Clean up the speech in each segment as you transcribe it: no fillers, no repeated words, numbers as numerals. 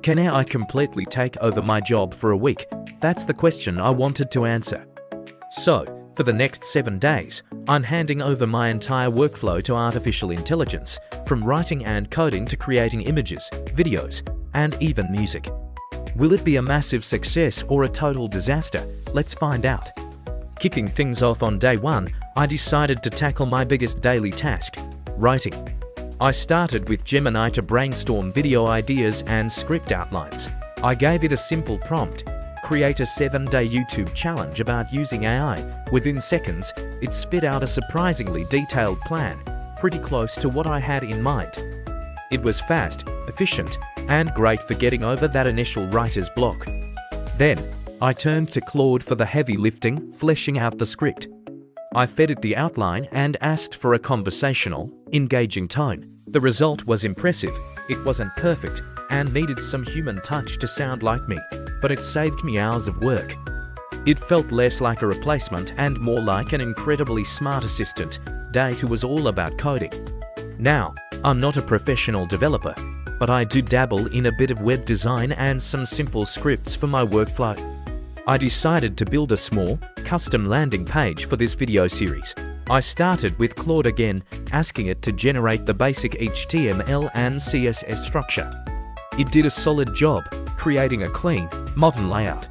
Can AI completely take over my job for a week? That's the question I wanted to answer. So, for the next 7 days, I'm handing over my entire workflow to artificial intelligence, from writing and coding to creating images, videos, and even music. Will it be a massive success or a total disaster? Let's find out. Kicking things off on day 1, I decided to tackle my biggest daily task, writing. I started with Gemini to brainstorm video ideas and script outlines. I gave it a simple prompt: create a 7-day YouTube challenge about using AI. Within seconds, it spit out a surprisingly detailed plan, pretty close to what I had in mind. It was fast, efficient, and great for getting over that initial writer's block. Then, I turned to Claude for the heavy lifting, fleshing out the script. I fed it the outline and asked for a conversational, engaging tone. The result was impressive. It wasn't perfect and needed some human touch to sound like me, but it saved me hours of work. It felt less like a replacement and more like an incredibly smart assistant. Day 2 was all about coding. Now, I'm not a professional developer, but I do dabble in a bit of web design and some simple scripts for my workflow. I decided to build a small, custom landing page for this video series. I started with Claude again, asking it to generate the basic HTML and CSS structure. It did a solid job, creating a clean, modern layout.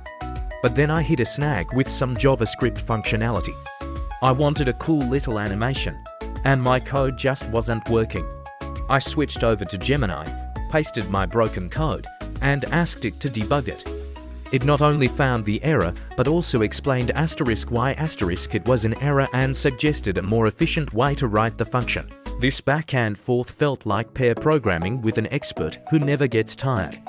But then I hit a snag with some JavaScript functionality. I wanted a cool little animation, and my code just wasn't working. I switched over to Gemini, pasted my broken code, and asked it to debug it. It not only found the error, but also explained *y** it was an error and suggested a more efficient way to write the function. This back and forth felt like pair programming with an expert who never gets tired.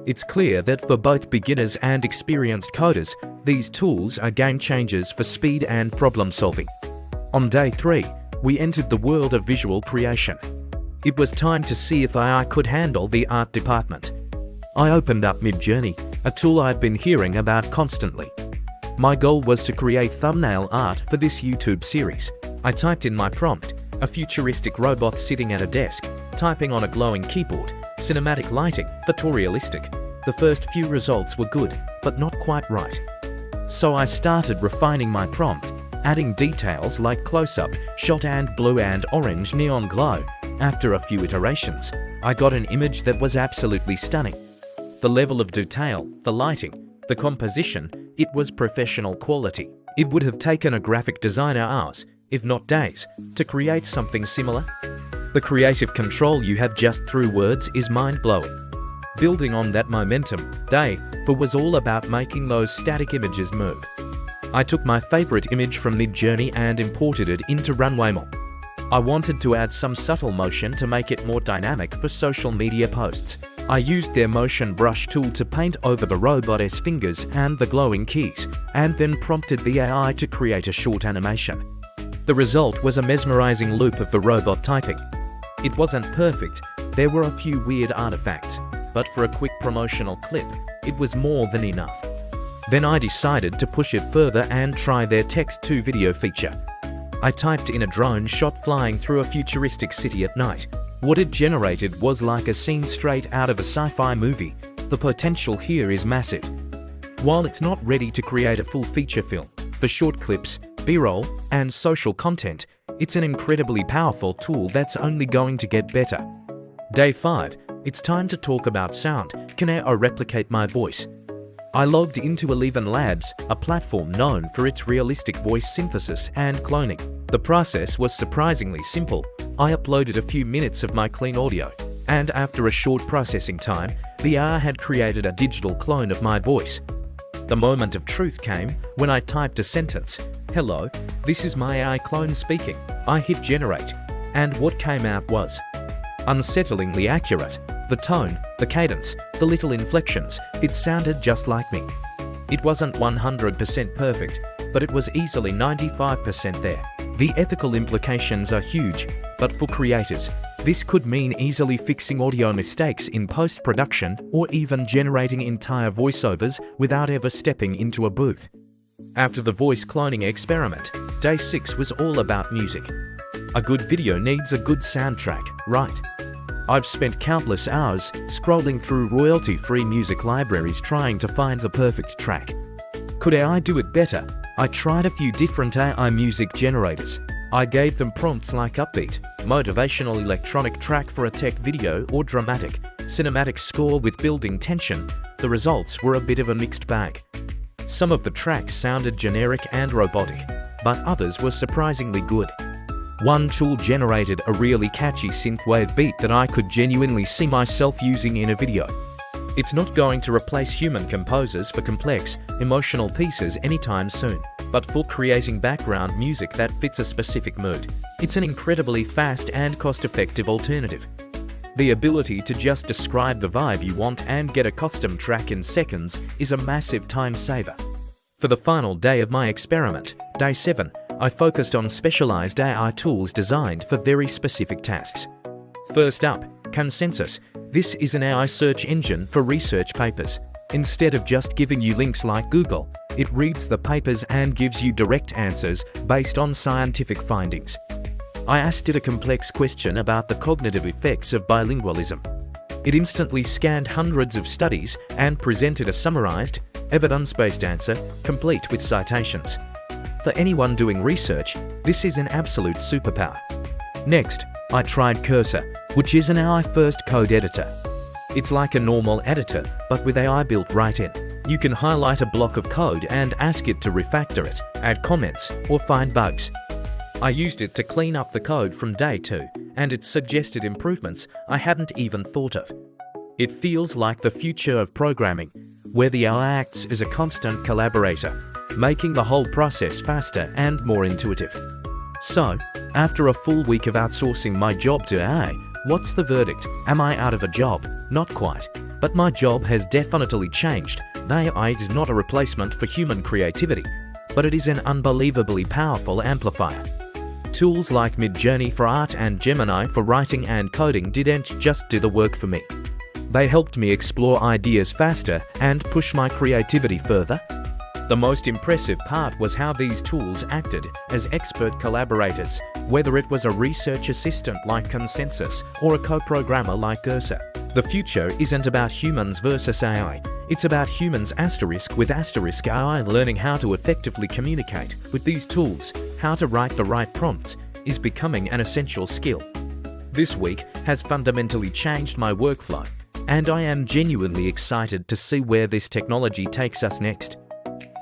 It's clear that for both beginners and experienced coders, these tools are game changers for speed and problem solving. On day 3, we entered the world of visual creation. It was time to see if AI could handle the art department. I opened up Midjourney, a tool I've been hearing about constantly. My goal was to create thumbnail art for this YouTube series. I typed in my prompt: a futuristic robot sitting at a desk, typing on a glowing keyboard, cinematic lighting, photorealistic. The first few results were good, but not quite right. So I started refining my prompt, adding details like close-up, shot and blue and orange neon glow. After a few iterations, I got an image that was absolutely stunning. The level of detail, the lighting, the composition, it was professional quality. It would have taken a graphic designer hours, if not days, to create something similar. The creative control you have just through words is mind-blowing. Building on that momentum, day 4 was all about making those static images move. I took my favorite image from Midjourney and imported it into Runway. I wanted to add some subtle motion to make it more dynamic for social media posts. I used their motion brush tool to paint over the robot's fingers and the glowing keys, and then prompted the AI to create a short animation. The result was a mesmerizing loop of the robot typing. It wasn't perfect, there were a few weird artifacts, but for a quick promotional clip, it was more than enough. Then I decided to push it further and try their text-to-video feature. I typed in a drone shot flying through a futuristic city at night. What it generated was like a scene straight out of a sci-fi movie. The potential here is massive. While it's not ready to create a full feature film, for short clips, B-roll, and social content, it's an incredibly powerful tool that's only going to get better. Day 5, it's time to talk about sound. Can AI replicate my voice? I logged into ElevenLabs, a platform known for its realistic voice synthesis and cloning. The process was surprisingly simple. I uploaded a few minutes of my clean audio, and after a short processing time, the AI had created a digital clone of my voice. The moment of truth came when I typed a sentence: "Hello, this is my AI clone speaking." I hit generate, and what came out was unsettlingly accurate. The tone, the cadence, the little inflections, it sounded just like me. It wasn't 100% perfect, but it was easily 95% there. The ethical implications are huge, but for creators, this could mean easily fixing audio mistakes in post-production or even generating entire voiceovers without ever stepping into a booth. After the voice cloning experiment, day 6 was all about music. A good video needs a good soundtrack, right? I've spent countless hours scrolling through royalty-free music libraries trying to find the perfect track. Could AI do it better? I tried a few different AI music generators. I gave them prompts like upbeat, motivational electronic track for a tech video or dramatic, cinematic score with building tension. The results were a bit of a mixed bag. Some of the tracks sounded generic and robotic, but others were surprisingly good. One tool generated a really catchy synthwave beat that I could genuinely see myself using in a video. It's not going to replace human composers for complex, emotional pieces anytime soon, but for creating background music that fits a specific mood, it's an incredibly fast and cost-effective alternative. The ability to just describe the vibe you want and get a custom track in seconds is a massive time saver. For the final day of my experiment, day 7, I focused on specialized AI tools designed for very specific tasks. First up, Consensus. This is an AI search engine for research papers. Instead of just giving you links like Google, it reads the papers and gives you direct answers based on scientific findings. I asked it a complex question about the cognitive effects of bilingualism. It instantly scanned hundreds of studies and presented a summarized, evidence-based answer, complete with citations. For anyone doing research, this is an absolute superpower. Next, I tried Cursor, which is an AI-first code editor. It's like a normal editor, but with AI built right in. You can highlight a block of code and ask it to refactor it, add comments, or find bugs. I used it to clean up the code from day 2, and it suggested improvements I hadn't even thought of. It feels like the future of programming, where the AI acts as a constant collaborator, making the whole process faster and more intuitive. So, after a full week of outsourcing my job to AI, what's the verdict? Am I out of a job? Not quite. But my job has definitely changed. The AI is not a replacement for human creativity, but it is an unbelievably powerful amplifier. Tools like Midjourney for art and Gemini for writing and coding didn't just do the work for me. They helped me explore ideas faster and push my creativity further. The most impressive part was how these tools acted as expert collaborators, whether it was a research assistant like Consensus or a co-programmer like Cursor. The future isn't about humans versus AI, it's about humans with AI learning how to effectively communicate with these tools. How to write the right prompts is becoming an essential skill. This week has fundamentally changed my workflow, and I am genuinely excited to see where this technology takes us next.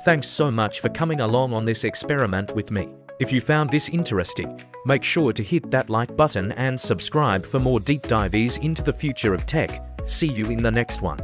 Thanks so much for coming along on this experiment with me. If you found this interesting, make sure to hit that like button and subscribe for more deep dives into the future of tech. See you in the next one.